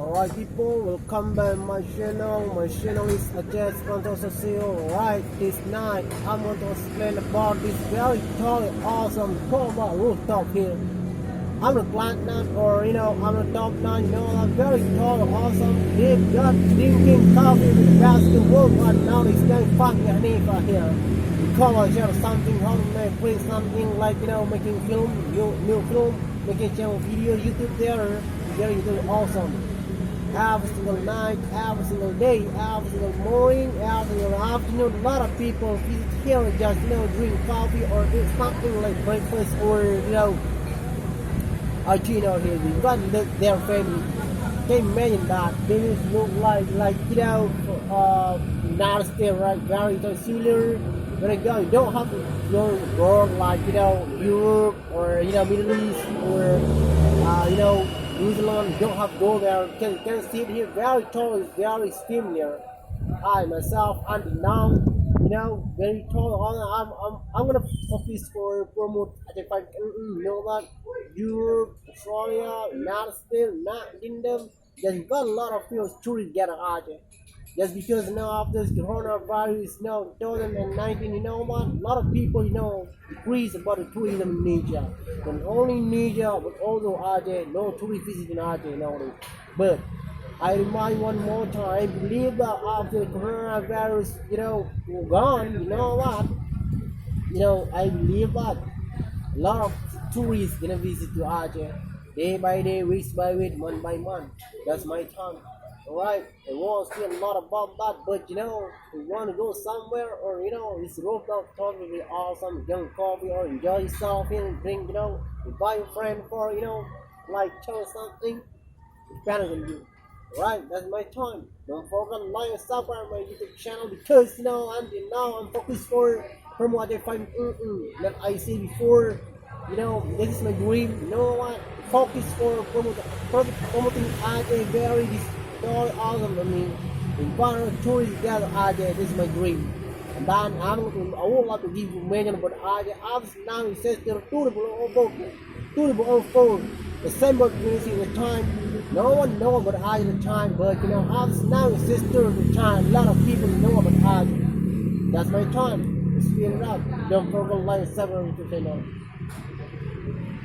Alright people, welcome back my channel. My channel is Aceh Esperanto Asosio. Alright, this night I'm going to explain about this very tall, awesome kurma rooftop here. I'm a platinum or I'm a top 9, I'm very tall, awesome. They've got drinking coffee with basketball, but now it's getting funky right here. Because I share something how to make bring something like making film, new film, making channel video, YouTube there, very awesome. Every single night, every single day, every single morning, every single afternoon, a lot of people visit here and just drink coffee or eat something like breakfast or a dinner here. You got their family. Can you imagine that? They just look like United States, right? Very similar. When I go, you don't have to go like Europe or Middle East or New Zealand. You don't have to go there. You can see it here. Very tall, very similar. I myself until now, very tall. I'm gonna focus for promote. If I know that Europe, Australia, United States, not Kingdom. There's got a lot of tourists get out there. Just because now after this coronavirus 2019, what? A lot of people decrease about the tourism in Asia. Not only in Asia, but also Aceh. No tourist visiting Aceh nowadays. But I remind one more time, I believe that after the coronavirus, gone, what? I believe that a lot of tourists gonna visit to Aceh. Day by day, week by week, month by month. That's my time. Alright, I won't see a lot about that, but we want to go somewhere or it's rooftop talk will be awesome, drink coffee or enjoy yourself and drink, buy a friend for like tell something, it's better than you. Alright, that's my time. Don't forget to like and subscribe my YouTube channel because until now I'm focused for from what I find that I see before. This is my dream. You know what? Focus for promoting Aceh very all awesome. I mean, invite tourists gather Aceh. This is my dream. And then I would like to give you information about Aceh. Obviously now it says there are tourists on phone. December 20 the time. No one knows about Aceh the time, but obviously now it says the time. A lot of people know about Aceh. That's my time. It's feel up. Don't forget to like and subscribe to the channel.